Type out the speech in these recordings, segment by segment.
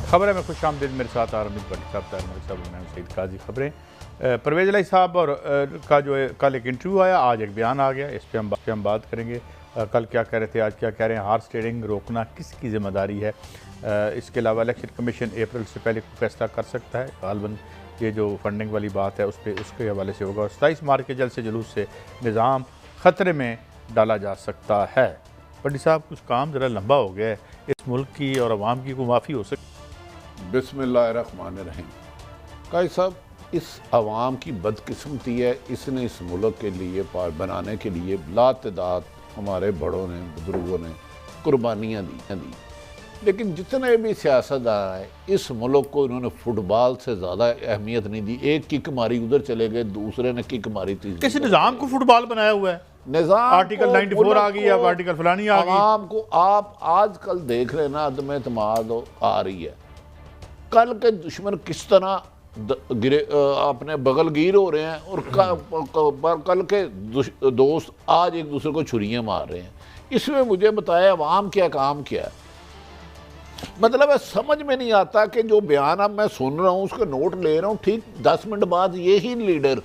खबरें में खुश आमदीद। मेरे साथ आरमी भट्टी साहब, मैं सईद काजी। खबरें परवेज़ इलाही साहब और का जो है कल एक इंटरव्यू आया, आज एक बयान आ गया, इस पर हम बात करेंगे। कल क्या कह रहे थे, आज क्या कह रहे हैं। हार्स ट्रेडिंग रोकना किसकी ज़िम्मेदारी है। इसके अलावा इलेक्शन कमीशन अप्रैल से पहले कोई फैसला कर सकता है। गालबन ये जो फंडिंग वाली बात है उस पर उसके हवाले से होगा। और 27 मार्च के जल्द से जुलूस से निज़ाम ख़तरे में डाला जा सकता है। भट्टी साहब, कुछ काम ज़रा लंबा हो गया है, इस मुल्क की और अवाम की को माफ़ी हो सकती। बिस्मिल्लाहिर्रहमानिर्रहीम। काजी साहब, इस अवाम की बदकिस्मती है, इसने इस मुल्क के लिए बनाने के लिए लातदाद हमारे बड़ों ने, बुजुर्गों ने कुर्बानियाँ दी, लेकिन जितने भी सियासतदान आए इस मुल्क को इन्होंने फुटबॉल से ज़्यादा अहमियत नहीं दी। एक किक मारी उधर चले गए, दूसरे ने किक मारी, तीसरे किस निज़ाम को फुटबॉल बनाया हुआ है। निज़ाम आर्टिकल 94 आ गई, अब आर्टिकल फलानी आ गई। आवाम को आप आजकल देख रहे ना, अदम एतमाद आ रही है। कल के दुश्मन किस तरह गिरे, अपने बगलगीर हो रहे हैं, और कल के दोस्त आज एक दूसरे को छुरियां मार रहे हैं। इसमें मुझे बताया अवाम क्या काम क्या है। मतलब है समझ में नहीं आता कि जो बयान अब मैं सुन रहा हूँ, उसके नोट ले रहा हूँ, ठीक 10 मिनट बाद यही लीडर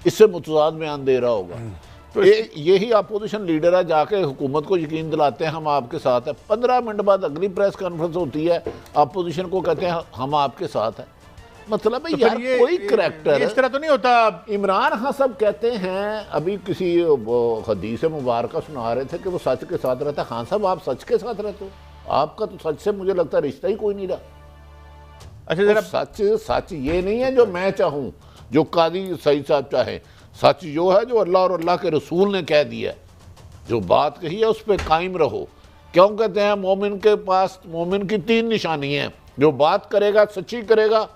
इससे मुतजाद बयान दे रहा होगा। तो यही अपोजिशन लीडर है, जाके हुकूमत को यकीन दिलाते हैं हम आपके साथ हैं। 15 मिनट बाद अगली प्रेस कॉन्फ्रेंस होती है, अपोजिशन को कहते हैं हम आपके साथ हैं। मतलब है तो यार कोई करैक्टर इस तरह तो नहीं होता। इमरान खान साहब कहते हैं, अभी किसी हदीस मुबारक सुना रहे थे कि वो सच के साथ रहता है। खान साहब, आप सच के साथ रहते हो, आपका तो सच से मुझे लगता है रिश्ता ही कोई नहीं रहा। अच्छा जरा सच ये नहीं है जो मैं चाहूँ, जो कादी सईद साहब चाहे। सच जो है जो अल्लाह और अल्लाह के रसूल ने कह दिया, जो बात कही है उस पर कायम रहो। क्यों कहते हैं मोमिन के पास मोमिन की 3 निशानी हैं, जो बात करेगा सच्ची करेगा,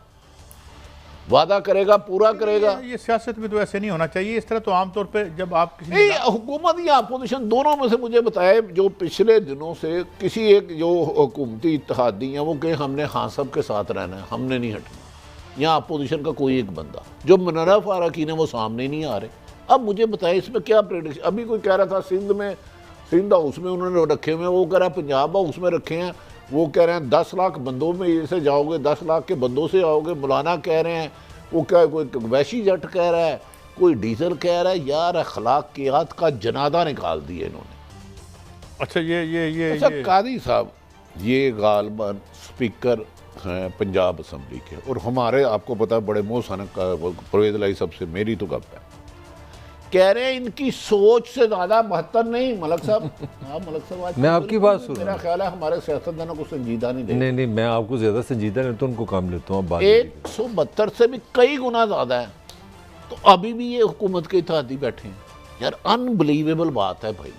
वादा करेगा पूरा करेगा। ये सियासत में तो ऐसे नहीं होना चाहिए। इस तरह तो आमतौर पे जब आप किसी हुकूमत या अपोजिशन दोनों में से मुझे बताए, जो पिछले दिनों से किसी एक जो हुकूमती इत्तेहादी हैं वो कहे हमने खान साहब के साथ रहना है, हमने नहीं हटना। यहाँ अपोजिशन का कोई एक बंदा जो मुनर्रा फारूकी ने वो सामने नहीं आ रहे। अब मुझे बताएं इसमें क्या प्रेडिक्शन। अभी कोई कह रहा था सिंध हाउस में उन्होंने रखे हुए हैं, वो कह रहा है पंजाब हाउस में रखे हैं, वो कह रहे हैं 10 लाख बंदों में से जाओगे, 10 लाख के बंदों से आओगे। मौलाना कह रहे हैं, वो क्या कोई वैशी जट कह रहा है, कोई डीजल कह रहा है। यार अखलाकियात का जनादा निकाल दिए इन्होंने। अच्छा ये अच्छा कादी साहब, ये गालबन स्पीकर हैं पंजाब असम्बली के, और हमारे आपको पता है बड़े मोहसन परवेज़ इलाही साहब से मेरी तो गप है। कह रहे हैं इनकी सोच से ज्यादा बेहतर नहीं। मलक साहब मलक साहब मैं आपकी बात सुन रहा हूं। मेरा ख्याल है हमारे सियासतदानों को संजीदा नहीं देते। नहीं, मैं आपको ज्यादा संजीदा लेता हूं, उनको कम लेता हूं। 172 से भी कई गुना ज्यादा है, तो अभी भी ये हुकूमत के इत्तेहादी बैठे हैं। यार अनबिलीवेबल बात है भाई।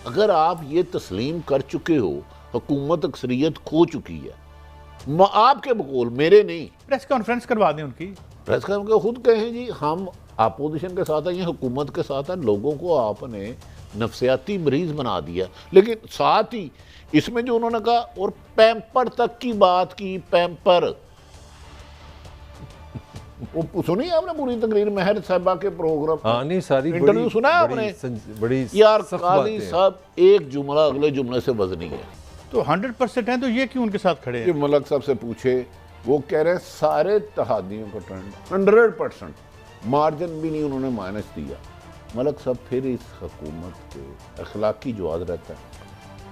अगर आप ये तस्लीम कर चुके हो हुकूमत अक्सरियत खो चुकी है, आपके बकौल मेरे नहीं, प्रेस कॉन्फ्रेंस करवा दें उनकी। प्रेस कॉन्फ्रेंस खुद कहें जी हम अपोजिशन के साथ है, ये हुकूमत के साथ है। लोगों को आपने नफसियाती मरीज बना दिया। लेकिन साथ ही इसमें जो उन्होंने कहा, और पैम्पर तक की बात की, पैम्पर वो सुनी आपने पूरी तकरीर महर साहबा के प्रोग्राम? हाँ नहीं, सारी इंटरव्यू सुना है आपने? बड़ी यार कादी साहब एक जुमला अगले जुमले से वजनी है। तो 100% है, तो ये क्यों उनके साथ खड़े हैं? मलक साहब से पूछे, वो कह रहे हैं सारे इत्तेहादियों का ट्रेंड 100%, मार्जिन भी नहीं उन्होंने माइनस दिया। मलक साहब फिर इस हुकूमत के अखलाकी जवाब रहता है?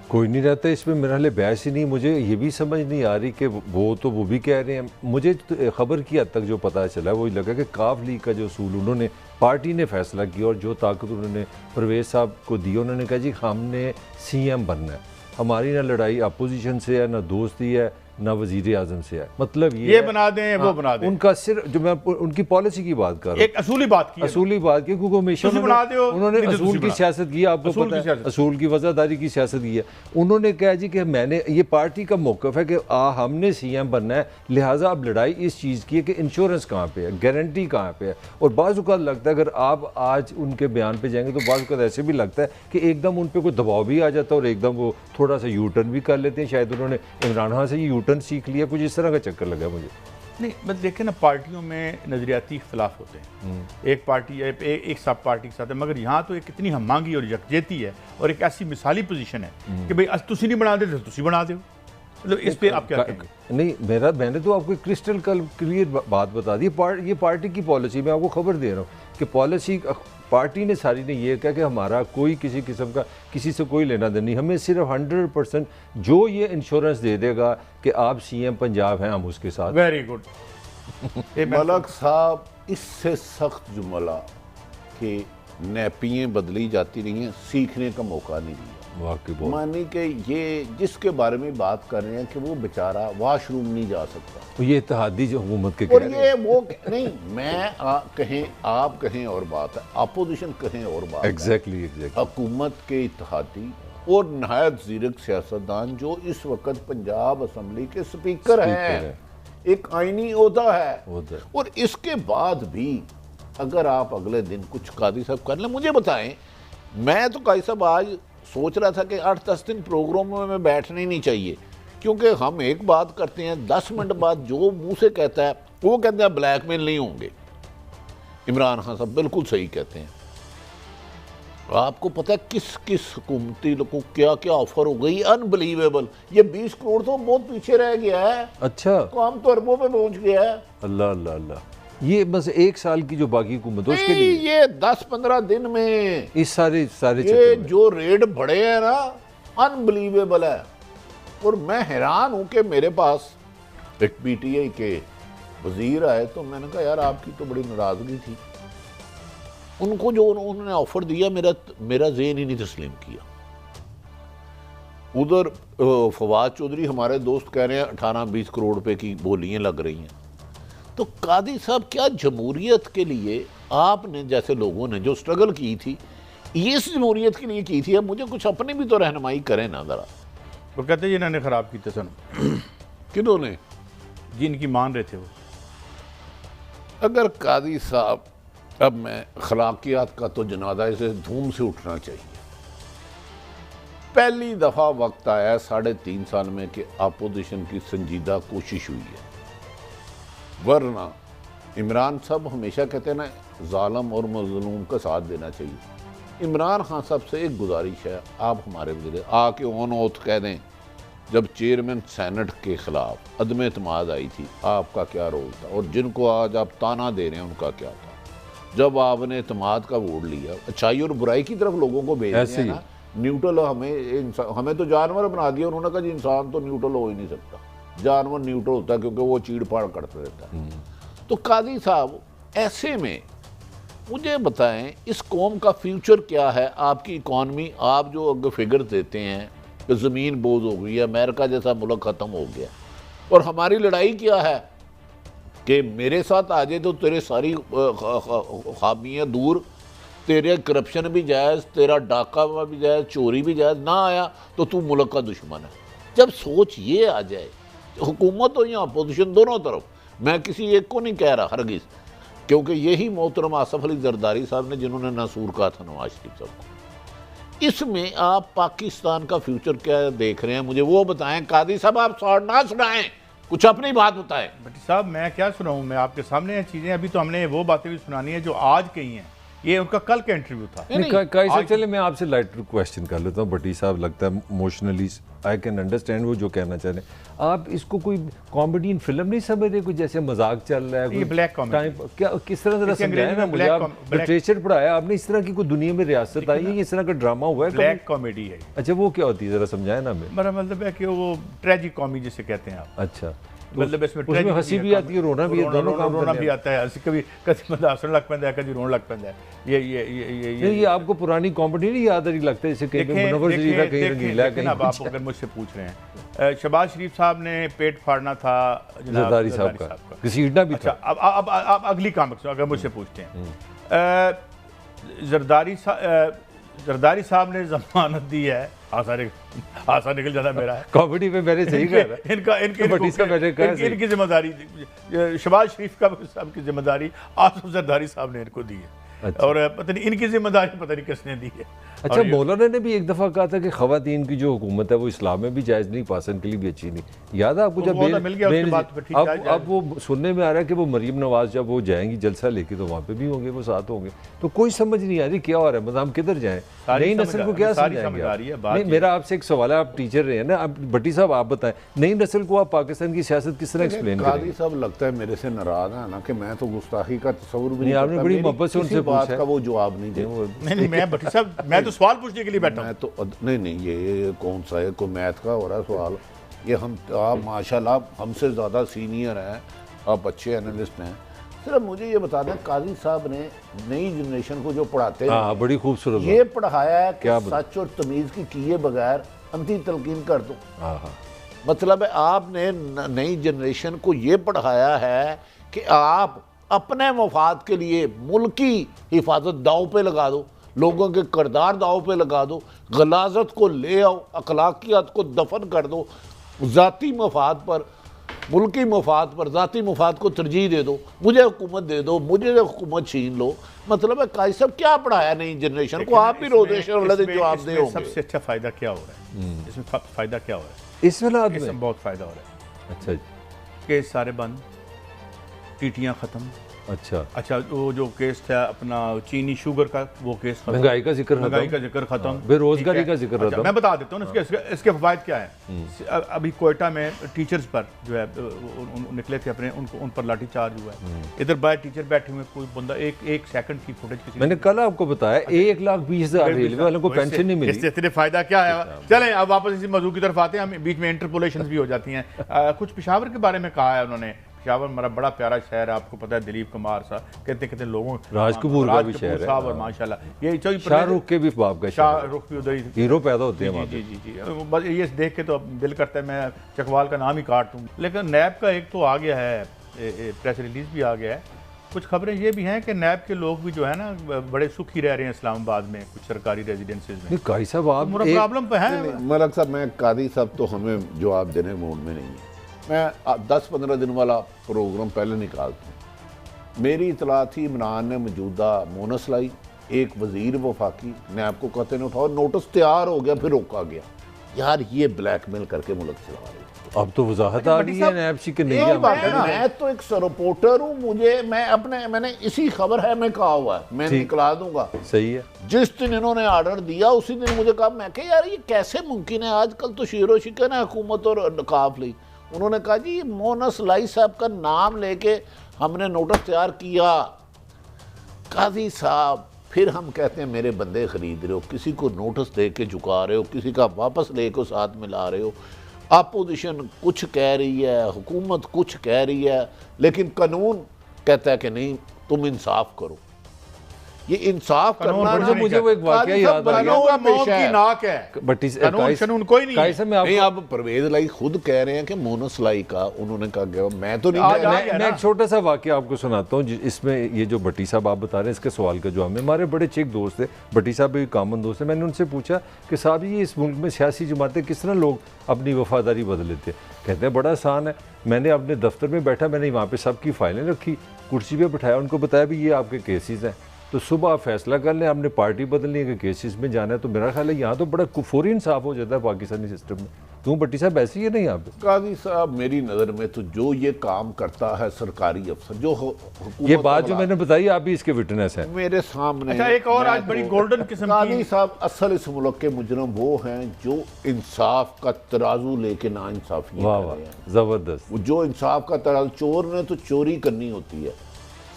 कोई नहीं रहता इसमें। मेरा हाल बहस ही नहीं। मुझे ये भी समझ नहीं आ रही कि वो भी कह रहे हैं। मुझे तो खबर की हद तक जो पता चला वही लगा कि काफ लीग का जो असूल उन्होंने पार्टी ने फैसला किया, और जो ताकत उन्होंने परवेज़ साहब को दी, उन्होंने कहा जी हमने CM बनना है। हमारी ना लड़ाई अपोजिशन से है, ना दोस्ती है, ना वजीर आजम से है। मतलब ये बना दें वो बना दें। उनका सिर्फ जो मैं उनकी पॉलिसी की बात कर रहा हूँ, एक असूली बात की, क्योंकि हमेशा उन्होंने असूल की सियासत की। आपको पता है असूल की वज़ादारी की सियासत की है। उन्होंने कहा जी कि मैंने ये पार्टी का मौक़िफ़ है कि हमने CM बनना है, लिहाजा अब लड़ाई इस चीज़ की है कि इंश्योरेंस कहाँ पे है, गारंटी कहाँ पे है। और बाज़ औक़ात लगता है अगर आप आज उनके बयान पे जाएंगे तो बाज़ औक़ात ऐसे भी लगता है कि एकदम उन पर कोई दबाव भी आ जाता है, और एकदम वो थोड़ा सा U-टर्न भी कर लेते हैं। शायद उन्होंने इमरान खान से ये U-टर्न सीख लिया, कुछ इस तरह का चक्कर लगा मुझे। नहीं बस देखें ना, पार्टियों में नजरियाती इख्तलाफ होते हैं। एक पार्टी एक सब पार्टी के साथ है, मगर यहाँ तो एक इतनी हमांगी और यकजेती है, और एक ऐसी मिसाली पोजीशन है कि भाई तुसी नहीं बना दे तो तुसी बना दो। मतलब इस पे आप क्या कहेंगे? नहीं, मैंने तो आपको क्रिस्टल क्लियर बात बता दी। ये पार्टी की पॉलिसी, मैं आपको खबर दे रहा हूँ कि पॉलिसी पार्टी ने सारी ने ये कहा कि हमारा कोई किसी किस्म का किसी से कोई लेना देना नहीं, हमें सिर्फ 100% जो ये इंश्योरेंस दे देगा कि आप CM पंजाब हैं, हम उसके साथ। Very good. मलक साहब, इससे सख्त जुमला कि नैपियाँ बदली जाती रही हैं, सीखने का मौका नहीं दिया। मानी कि ये जिसके बारे में बात कर रहे हैं कि वो बेचारा वॉशरूम नहीं जा सकता, तो ये इत्तेहादी जो हुकूमत के और ये वो नहीं, मैं कहें आप कहें और बात है, अपोजिशन कहें और बात एग्जैक्टली हुकूमत के इत्तेहादी और नहायत ज़ीरक सियासतदान जो इस वक्त पंजाब असम्बली के स्पीकर हैं, एक आईनी ओहदा है, और इसके बाद भी अगर आप अगले दिन कुछ कादी साहब कर लें, मुझे बताएं, मैं तो कादी साहब आज सोच रहा था कि 8-10 दिन प्रोग्रामों में बैठना ही नहीं चाहिए, क्योंकि हम एक बात करते हैं 10 मिनट बाद जो मुंह से कहता है वो कहते हैं ब्लैकमेल नहीं होंगे। इमरान खान साहब बिल्कुल सही कहते हैं। आपको पता है किस किस हुकूमती लोग को क्या क्या ऑफर हो गई, अनबिलीवेबल। ये 20 करोड़ तो बहुत पीछे रह गया है, अच्छा काम तो अरबों पे पहुंच गया है। अल्लाह अल्लाह अल्लाह, ये बस 1 साल की जो बाकी हुकूमत उसके लिए ये 10-15 दिन में इस सारे ये जो रेट बढ़े हैं ना, अनबिलीवेबल है। और मैं हैरान हूं कि मेरे पास एक PTI के वजीर आए, तो मैंने कहा यार आपकी तो बड़ी नाराजगी थी, उनको जो उन्होंने ऑफर दिया मेरा ज़हन ही नहीं तस्लीम किया। उधर फवाद चौधरी हमारे दोस्त कह रहे हैं 18-20 करोड़ रुपए की बोलियां लग रही हैं। तो कादी साहब, क्या जमहूरियत के लिए आपने जैसे लोगों ने जो स्ट्रगल की थी, ये इस जमहूरियत के लिए की थी, अब मुझे कुछ अपनी भी तो रहनुमाई करें ना जरा। वो कहते हैं जिन्होंने ख़राब की तसन, किन्होंने? जिनकी मान रहे थे वो। अगर कादी साहब, अब मैं अखलाकियात का तो जनाजा इसे धूम से उठना चाहिए। पहली दफ़ा वक्त आया 3.5 साल में कि अपोजिशन की संजीदा कोशिश हुई है, वरना इमरान साहब हमेशा कहते हैं ना, जालिम और मजलूम का साथ देना चाहिए। इमरान खान साहब से एक गुजारिश है, आप हमारे वजीर आके ऑन ओथ कह दें, जब चेयरमैन सेनेट के खिलाफ अदम एतमाद आई थी, आपका क्या रोल था, और जिनको आज आप ताना दे रहे हैं उनका क्या था? जब आपने एतमाद का वोट लिया, अच्छाई और बुराई की तरफ लोगों को भेज दिया ना, न्यूट्रल हमें तो जानवर बना दिया। उन्होंने कहा जी इंसान तो न्यूट्रल हो ही नहीं सकता, जानवर न्यूट्रल होता है क्योंकि वो चीड़ फाड़ करता रहता है। तो कादी साहब, ऐसे में मुझे बताएं इस कौम का फ्यूचर क्या है? आपकी इकॉनमी, आप जो अगर फिगर देते हैं कि ज़मीन बोझ हो गई है, अमेरिका जैसा मुल्क ख़त्म हो गया, और हमारी लड़ाई क्या है कि मेरे साथ आ जाए तो तेरे सारी खामियाँ दूर, तेरे करप्शन भी जायज़, तेरा डाका भी जायज़, चोरी भी जायज़, ना आया तो तू मुल्क का दुश्मन है। जब सोच ये आ जाए, हुकूमत हो या अपोजिशन, दोनों तरफ, मैं किसी एक को नहीं कह रहा हरगिज़, क्योंकि यही मोहतरम आसफ अली जरदारी साहब ने जिन्होंने नासूर कहा था नवाज शरीफ साहब को। इसमें आप पाकिस्तान का फ्यूचर क्या देख रहे हैं, मुझे वो बताएं। कादी साहब, आप शॉर्ट ना सुनाएं, कुछ अपनी बात बताएं। भट्टी साहब, मैं क्या सुनाऊं, मैं आपके सामने हैं चीज़ें, अभी तो हमने वो बातें भी सुनानी है जो आज कही हैं। ये उनका कल का इंटरव्यू था। चले मैं आपसे लाइटर क्वेश्चन कर लेता हूँ। भट्टी साहब, लगता है इमोशनली आई कैन अंडरस्टैंड वो जो कहना चाह रहे हैं। आप इसको कोई कॉमेडियन फिल्म नहीं समझ रहे, कोई जैसे मजाक चल रहा है, ये ब्लैक कॉमेडी क्या, किस तरह जरा समझाया ना मुझे। आप लिटरेचर पढ़ाया आपने, इस तरह की कोई दुनिया में रियासत आई है, इस तरह का ड्रामा हुआ है? ब्लैक कॉमेडी है। अच्छा, वो क्या होती है, जरा समझाया ना हमें। मेरा मतलब है कि वो ट्रेजिक कॉमेडी जिसे कहते हैं आप। अच्छा, मतलब इसमें हंसी भी आती है, रोना भी, दोनों काम रोना भी आता है, कभी कभी हंसने लग पैंदा है, कभी रोने लग पैंदा है। ये आपको पुरानी कॉमेडी नहीं याद नहीं लगता? जैसे कहीं मुनव्वर शरीफ कहीं रंगीला, कहीं आप अगर मुझसे पूछ रहे हैं, शहबाज शरीफ साहब ने पेट फाड़ना था जरदारी साहब का, घसीटना भी था। अब अगली काम अगर मुझसे पूछते हैं, जरदारी साहब ने जमानत दी है, आसान निकल जाता मेरा है कॉमेडी में, मैंने सही कहा। इनकी जिम्मेदारी शहबाज शरीफ साहब की जिम्मेदारी आसफ जरदारी साहब ने इनको दी है। और पता नहीं इनकी जिम्मेदारी पता नहीं किसने दी है। अच्छा, मौलाना ने भी एक दफ़ा कहा था कि ख़वातीन की जो हुकूमत है वो इस्लाम में भी जायज़ नहीं, पाकिस्तान के लिए भी अच्छी नहीं। याद है आपको? जब अब वो सुनने में आ रहा है कि वो मरीम नवाज जब वो जाएंगी जलसा लेके तो वहाँ पे भी होंगे, वो साथ होंगे। तो कोई समझ नहीं आ रही क्या हो रहा है, मतलब हम किधर जाएँ, नई नस्ल को क्या समझाएंगे? मेरा आपसे एक सवाल है, आप टीचर रहे हैं ना, अब भट्टी साहब आप बताएं, नई नस्ल को आप पाकिस्तान की सियासत किस तरह एक्सप्लेन करें? कादी साहब लगता है मेरे से नाराज है ना कि मैं तो गुस्ताखी का तस्वुर भी नहीं, आपने बड़ी मोहब्बत से उनसे बात का वो जवाब नहीं दे। नहीं मैं भट्टी साहब मैं तो सवाल पूछने के लिए बैठा मैं तो नहीं ये कौन सा है, कोई मैथ का हो रहा है सवाल? ये हम आप माशाल्लाह हमसे ज़्यादा सीनियर हैं, आप अच्छे एनालिस्ट हैं। सिर्फ मुझे ये बता दें, काजी साहब ने नई जनरेशन को जो पढ़ाते हैं बड़ी खूबसूरत ये पढ़ाया है कि सच और तमीज़ की किए बगैर अंती तलकीन कर दो। मतलब है आपने नई जनरेशन को ये पढ़ाया है कि आप अपने मफाद के लिए मुल्क की हिफाजत दाव पे लगा दो, लोगों के किरदार दाव पे लगा दो, गलाजत को ले आओ, अखलाकियात को दफन कर दो, ज़ाती मफाद पर, मुल्की मफाद पर ज़ाती मफाद को तरजीह दे दो, मुझे हुकूमत दे दो, मुझे हुकूमत छीन लो। मतलब है काजी साहब क्या पढ़ाया नई जनरेशन को? आप भी रोजेश जवाब दे। सबसे अच्छा फ़ायदा क्या हो रहा है इसमें? फ़ायदा क्या हो रहा है इस हालात में? बहुत फ़ायदा हो रहा है। अच्छा, केस सारे बंद, टीटियाँ ख़त्म। अच्छा वो जो केस था अपना चीनी शुगर का, वो केस खत्म, महंगाई का जिक्र खत्म, बेरोजगारी का जिक्र खत्म। मैं बता देता हूँ इसके फवायद क्या है। अभी कोयटा में टीचर्स पर जो है निकले थे अपने, उन पर लाठी चार्ज हुआ है। इधर बाहर टीचर बैठे हुए, कोई बंदा एक सेकंड की फुटेज मैंने कल आपको बताया 1,20,000 रेलवे वालों को पेंशन नहीं मिली। इससे इतने फायदा क्या है? चलें अब वापस इसी मौजूद की तरफ आते हैं। हम बीच में इंटरपोलेशन भी हो जाती हैं। कुछ पेशावर के बारे में कहा है उन्होंने। पेशावर हमारा बड़ा प्यारा शहर है, आपको पता है, दिलीप कुमार साहब कहते लोगों, राजकपूर का भी शहर है और माशाल्लाह ये शाहरुख के भी बाप का, शाहरुख भी उधर ही हीरो पैदा होते हैं। जी बस ये देख के तो दिल करता है मैं चकवाल का नाम ही काट दूँ। लेकिन नैब का एक तो आ गया है, प्रेस रिलीज भी आ गया है। कुछ खबरें ये भी हैं कि नैब के लोग भी जो है ना बड़े सुखी रह रहे हैं इस्लामाबाद में कुछ सरकारी रेजिडेंसीज में। काजी साहब आप प्रॉब्लम पे है मलक साहब, मैं कादी साहब तो हमें जवाब देने मूड में नहीं है। मैं 10-15 दिन वाला प्रोग्राम पहले निकालता हूँ। मेरी इतला थी इमरान ने मौजूदा मोनस लाई, एक वजीर वफाकी नैब को कहते ने उठाओ, नोटिस तैयार हो गया, फिर रोका गया। यार ये ब्लैकमेल करके मुल्क चला रही है। अब तो वजाहत आ रही है नैब की नहीं। मैं तो एक रिपोर्टर हूँ, मैंने इसी खबर है मैं कहा हुआ है, मैं निकला दूंगा। सही है। जिस दिन इन्होंने ऑर्डर दिया उसी दिन मुझे कहा, मैं कहा यार ये कैसे मुमकिन है, आजकल तो शेरो शिकन है हुकूमत और नकाफ ली। उन्होंने कहा जी मोनस लाई साहब का नाम लेके हमने नोटिस तैयार किया। काजी साहब फिर हम कहते हैं मेरे बंदे खरीद रहे हो, किसी को नोटिस दे के झुका रहे हो, किसी का वापस लेके साथ मिला रहे हो। अपोजिशन कुछ कह रही है, हुकूमत कुछ कह रही है, लेकिन कानून कहता है कि नहीं तुम इंसाफ करो। ये इंसाफ करना, मुझे वो एक वाकया याद आ गया। नहीं अब परवेज लाई खुद कह रहे हैं कि मोनस लाई का उन्होंने कहा, मैं तो नहीं। मैं एक छोटा सा वाकया आपको सुनाता हूँ। इसमें ये जो भट्टी साहब आप बता रहे हैं इसके सवाल का जवाब में, हमारे बड़े चिक दोस्त थे, भट्टी साहब भी कॉमन दोस्त है। मैंने उनसे पूछा कि साहब ये इस मुल्क में सियासी जमातें किस तरह लोग अपनी वफादारी बदल लेते हैं। कहते हैं बड़ा आसान है, मैंने अपने दफ्तर में बैठा, मैंने वहाँ पे सबकी फाइलें रखी, कुर्सी पे बिठाया, उनको बताया भी ये आपके केसेस हैं, तो सुबह आप फैसला कर लें, आपने पार्टी बदलनी है कि केसेस में जाना है। तो मेरा ख्याल है यहाँ तो बड़ा फौरी इंसाफ हो जाता है पाकिस्तानी सिस्टम में। क्यों भट्टी साहब ऐसी है नहीं यहाँ पे? काजी साहब मेरी नज़र में तो जो ये काम करता है सरकारी अफसर, जो ये बात जो मैंने बताई आप भी इसके विटनेस हैं मेरे सामने। अच्छा एक और आज बड़ी गोल्डन किस्म की, काजी साहब असल इस मुल्क के मुजरम वो हैं जो इंसाफ का तराजू लेके ना इंसाफी। वाह वाह जबरदस्त। जो इंसाफ का तराजू, चोर ने तो चोरी करनी होती है,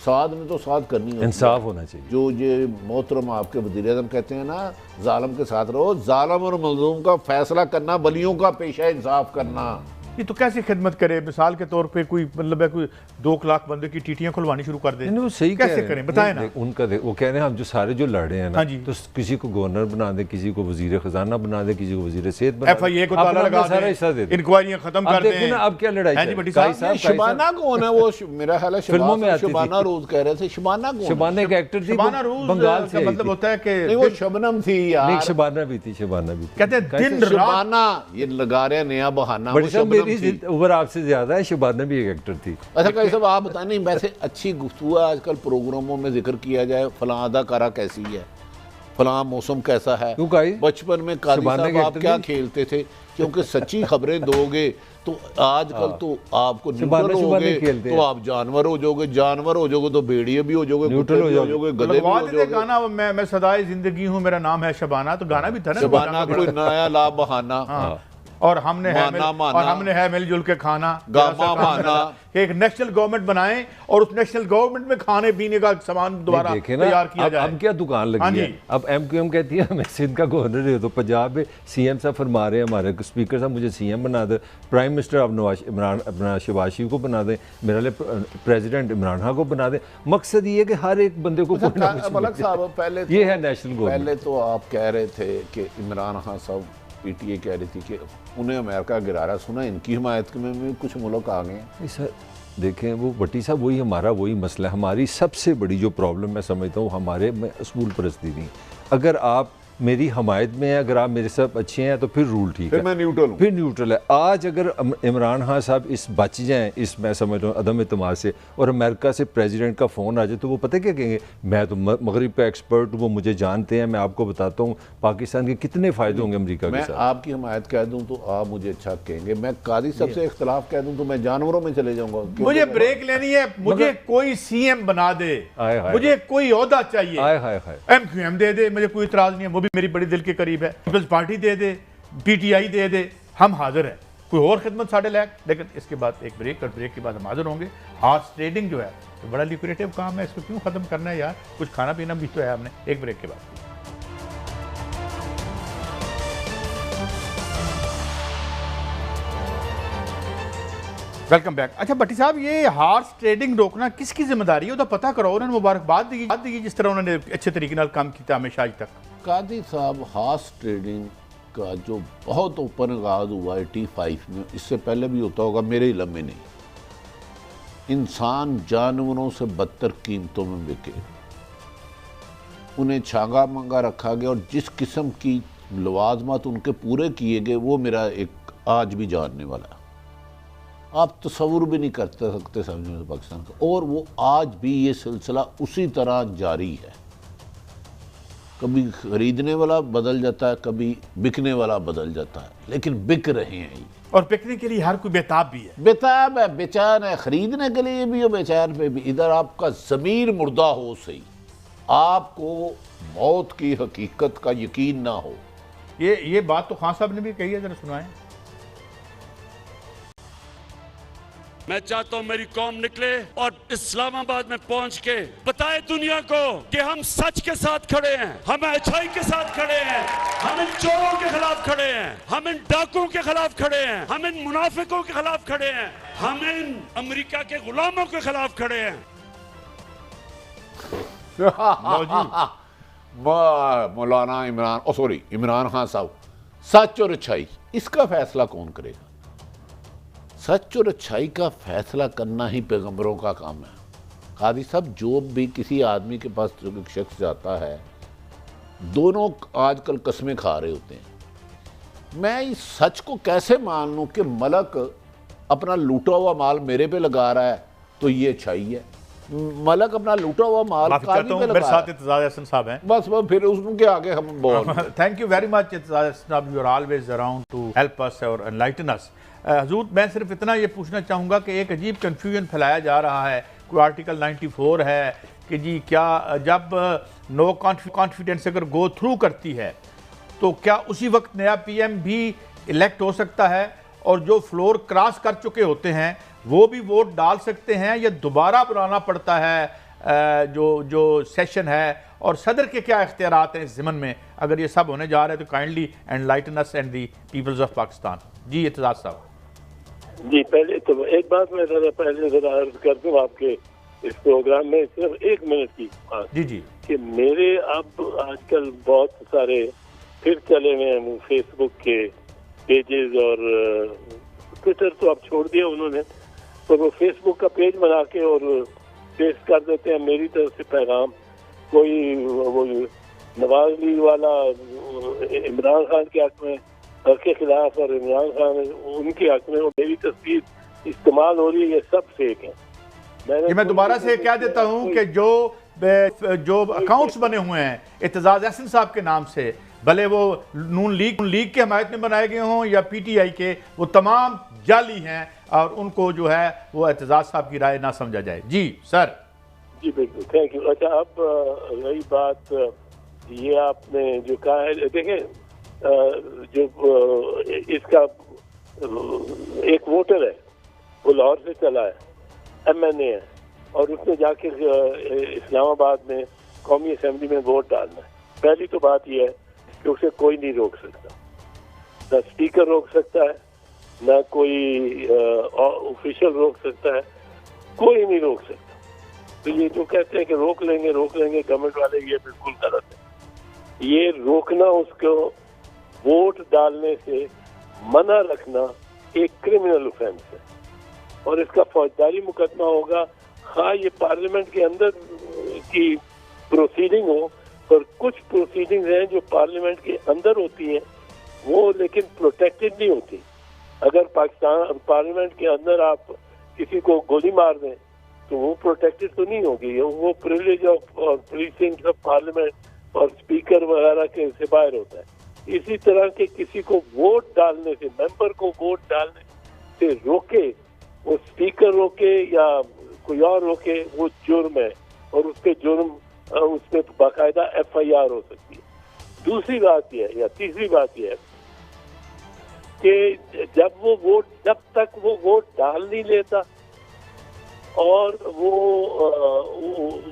साथ में तो साथ करनी होती है, इंसाफ होना चाहिए। जो ये मोहतरम आपके वज़ीर-ए-आज़म कहते हैं ना, जालिम के साथ रहो, जालिम और मज़लूम का फैसला करना वलियों का पेशा है, इंसाफ करना। ये तो कैसे खिदमत करे? मिसाल के तौर पे कोई मतलब है कोई 2 लाख बंदे की टीटियां खुलवानी शुरू कर दे, वो सही कैसे करें बताएं ना। उनका वो कह रहे हैं हम जो सारे जो लड़े हैं ना, तो किसी को गवर्नर बना दे, किसी को वजीर खजाना बना दे, किसी को वजीर सेहत बना दे, FIA को ताला लगा सारा हिस्सा दे दे, इंक्वायरियां खत्म कर दें। अब क्या लड़ाई है? शबाना कौन है? वो मेरा ख्याल है फिल्मों में शबाना रोज कह रहे थे। शबाना कौन? शबाना एक एक्टर थी, शबाना रोज बंगाल से, मतलब होता है कि वो शबनम थी यार। शबाना भी थी, शबाना भी कहते हैं दिन रात शबाना ये लगा रहे नया बहाना। मेरी मेरी उम्र आपसे ज्यादा है, शबाना भी एक एक्टर थी। अच्छा कई साहब आप बताएं, नहीं वैसे अच्छी गुफ्तगू है आजकल प्रोग्रामों में जिक्र किया जाए फलां अदाकारा कैसी है, फलां मौसम कैसा है, बचपन में कादी साहब आप क्या खेलते थे, क्योंकि सच्ची खबरें दोगे तो आजकल तो आपको न्यूट्रल हो गए तो आप जानवर हो जाओगे, जानवर हो जाओगे तो भेड़िए भी हो जाओगे, न्यूट्रल हो जाओगे, गधे भी हो जाओगे। गाना मैं सदाए जिंदगी हूँ मेरा नाम है शबाना, तो गाना भी था ना शबाना, कोई नया ला बहाना, और हमने है मिलजुल के खाना, गामा माना, एक नेशनल गवर्नमेंट बनाए और उस नेशनल गवर्नमेंट में खाने पीने का सामान दोबारा तैयार किया जाए। अब क्या दुकान लगी है, अब MQM कहती है मैं सिंध का गवर्नर है, तो पंजाब में CM साहब फरमा रहे हैं हमारे स्पीकर साहब मुझे CM बना दे, प्राइम मिनिस्टर अब इमरान अपना शहबाज शरीफ को बना दें, मेरे लिए प्रेसिडेंट इमरान खान को बना दें। मकसद ये है कि हर एक बंदे को मलक साहब पहले ये है नेशनल गवर्नमेंट। पहले तो आप कह रहे थे कि इमरान खान साहब PTA कह रही थी कि उन्हें अमेरिका गिरा रहा, सुना इनकी हिमायत में भी कुछ मुल्क आ गए। सर देखें वो भट्टी साहब वही मसला है, हमारी सबसे बड़ी जो प्रॉब्लम मैं समझता हूँ हमारे में असूल परस्ती नहीं। अगर आप मेरी हमायत में है, अगर आप मेरे साथ अच्छे हैं तो फिर रूल ठीक है, मैं न्यूट्रल हूँ, फिर न्यूट्रल है। आज अगर इमरान खान साहब इस बच जाएं इस मैं समझ रहा हूँ अदम एतमाद से, और अमेरिका से प्रेसिडेंट का फ़ोन आ जाए तो वो पता क्या कहेंगे, मैं तो मगरिब का एक्सपर्ट हूँ, वो मुझे जानते हैं, मैं आपको बताता हूँ पाकिस्तान के कितने फ़ायदे होंगे अमेरिका के साथ। मैं आपकी हमायत कह दूँ तो आप मुझे अच्छा कहेंगे, मैं कादी साहब से इख्तलाफ कह दूँ तो मैं जानवरों में चले जाऊँगा। मुझे ब्रेक लेनी है, मुझे कोई CM बना दे, मुझे कोई ओहदा चाहिए, MQM दे दे, मुझे कोई इतराज़ नहीं है, वो भी मेरी बड़ी दिल के करीब है, पीपल्स पार्टी दे दे, PTI दे दे, हम हाजिर हैं, कोई और खिदमत साढ़े लाख। लेकिन इसके बाद एक ब्रेक, और ब्रेक के बाद हम हाजिर होंगे। हॉर्स ट्रेडिंग जो है तो बड़ा लिक्विडेटिव काम है, इसको क्यों ख़त्म करना है यार, कुछ खाना पीना भी तो है हमने। एक ब्रेक के बाद वेलकम बैक। अच्छा भट्टी साहब, ये हॉर्स ट्रेडिंग रोकना किसकी जिम्मेदारी है, तो पता करो। उन्होंने मुबारकबाद दी जिस तरह उन्होंने अच्छे तरीके से काम किया हमेशा आज तक। कादी साहब हॉर्स ट्रेडिंग का जो बहुत ओपन आगाज हुआ 85 में, इससे पहले भी होता होगा, मेरे इल्म में नहीं। इंसान जानवरों से बदतर कीमतों में बिके, उन्हें छांगा मंगा रखा गया, और जिस किस्म की लवाजमात उनके पूरे किए गए वो मेरा एक आज भी जानने वाला, आप तस्वुर भी नहीं कर सकते समझने पाकिस्तान का। और वो आज भी ये सिलसिला उसी तरह जारी है, कभी खरीदने वाला बदल जाता है, कभी बिकने वाला बदल जाता है, लेकिन बिक रहे हैं ये। और बिकने के लिए हर कोई बेताब भी है, बेताब है, बेचैन है, खरीदने के लिए भी और बेचैन पे भी। इधर आपका ज़मीर मुर्दा हो सही, आपको मौत की हकीकत का यकीन ना हो। ये बात तो खान साहब ने भी कही है, जरा सुनाएं। मैं चाहता हूं मेरी कौम निकले और इस्लामाबाद में पहुंच के बताए दुनिया को कि हम सच के साथ खड़े हैं, हम अच्छाई के साथ खड़े हैं, हम इन चोरों के खिलाफ खड़े हैं, हम इन डाकुओं के खिलाफ खड़े हैं, हम इन मुनाफिकों के खिलाफ खड़े हैं, हम इन अमेरिका के गुलामों के खिलाफ खड़े हैं। मौलाना इमरान खान साहब, सच और अच्छाई इसका फैसला कौन करेगा? सच और अच्छाई का फैसला करना ही पैगंबरों का काम है। कादी साहब, जो भी किसी आदमी के पास जो एक शख्स जाता है, दोनों आजकल कस्में खा रहे होते हैं। मैं इस सच को कैसे मान लूं कि मलक अपना लूटा हुआ माल मेरे पे लगा रहा है तो ये अच्छाई है? मलक अपना लूटा हुआ माल कादी पे लगा रहा है। इत्तेज़ाज़ हसन साहब हैं, बस फिर उसके आगे हम बोल। Thank you very much Ittezaz Hasan साहब, you are always around to help us और एनलाइटन अस। हजूर, मैं सिर्फ इतना ये पूछना चाहूँगा कि एक अजीब कन्फ्यूजन फैलाया जा रहा है, कोई आर्टिकल 94 है कि जी क्या जब नो कॉन्फिडेंस अगर गो थ्रू करती है तो क्या उसी वक्त नया PM भी इलेक्ट हो सकता है, और जो फ्लोर क्रॉस कर चुके होते हैं वो भी वोट डाल सकते हैं, या दोबारा बुलाना पड़ता है जो सेशन है, और सदर के क्या इख्तियारात हैं इस ज़मन में? अगर ये सब होने जा रहे हैं तो kindly enlighten us and the peoples of Pakistan. जी इत्तेज़ाज़ साहब। जी, पहले तो एक बात मैं ज़रा अर्ज कर दूँ आपके इस प्रोग्राम में, सिर्फ 1 मिनट की बात। जी कि मेरे अब आजकल बहुत सारे फिर चले हुए हैं फेसबुक के पेजेस, और ट्विटर तो अब छोड़ दिया उन्होंने, तो वो फेसबुक का पेज बना के और पेश कर देते हैं मेरी तरफ से पैगाम। कोई वो नवाज लीग वाला इमरान खान के हक में के खिलाफ और इमरान खान उनके हक में मेरी तस्वीर इस्तेमाल हो रही है, ये सब फेक है। मैं दोबारा से कह देता हूं कि जो अकाउंट्स बने हुए हैं एतजाज अहसन साहब के नाम से, भले वो नून लीग के हमायत में बनाए गए हों या PTI के, वो तमाम जाली हैं और उनको जो है वो एतजाज साहब की राय ना समझा जाए। जी सर। जी बिल्कुल, थैंक यू। अच्छा, अब रही बात ये आपने जो कहा है, देखें जो इसका एक वोटर है, वो लाहौर से चला है, MNA है, और उसने जाके इस्लामाबाद में कौमी असेंबली में वोट डालना है। पहली तो बात यह है कि उसे कोई नहीं रोक सकता, ना स्पीकर रोक सकता है, ना कोई ऑफिशियल रोक सकता है, कोई नहीं रोक सकता। तो ये जो कहते हैं कि रोक लेंगे गवर्नमेंट वाले, ये बिल्कुल गलत है। ये रोकना, उसको वोट डालने से मना रखना एक क्रिमिनल ऑफेंस है और इसका फौजदारी मुकदमा होगा। हाँ, ये पार्लियामेंट के अंदर की प्रोसीडिंग हो, पर कुछ प्रोसीडिंग्स हैं जो पार्लियामेंट के अंदर होती हैं, वो लेकिन प्रोटेक्टेड नहीं होती। अगर पाकिस्तान पार्लियामेंट के अंदर आप किसी को गोली मार दें तो वो प्रोटेक्टेड तो नहीं होगी, वो privilege of precinct of parliament और स्पीकर वगैरह के से बाहर होता है। इसी तरह के किसी को वोट डालने से, मेंबर को वोट डालने से रोके, वो स्पीकर रोके या कोई और रोके, वो जुर्म है और उसके जुर्म उसमें बाकायदा FIR हो सकती है। दूसरी बात यह है या तीसरी बात यह है कि जब तक वो वोट डाल नहीं लेता और वो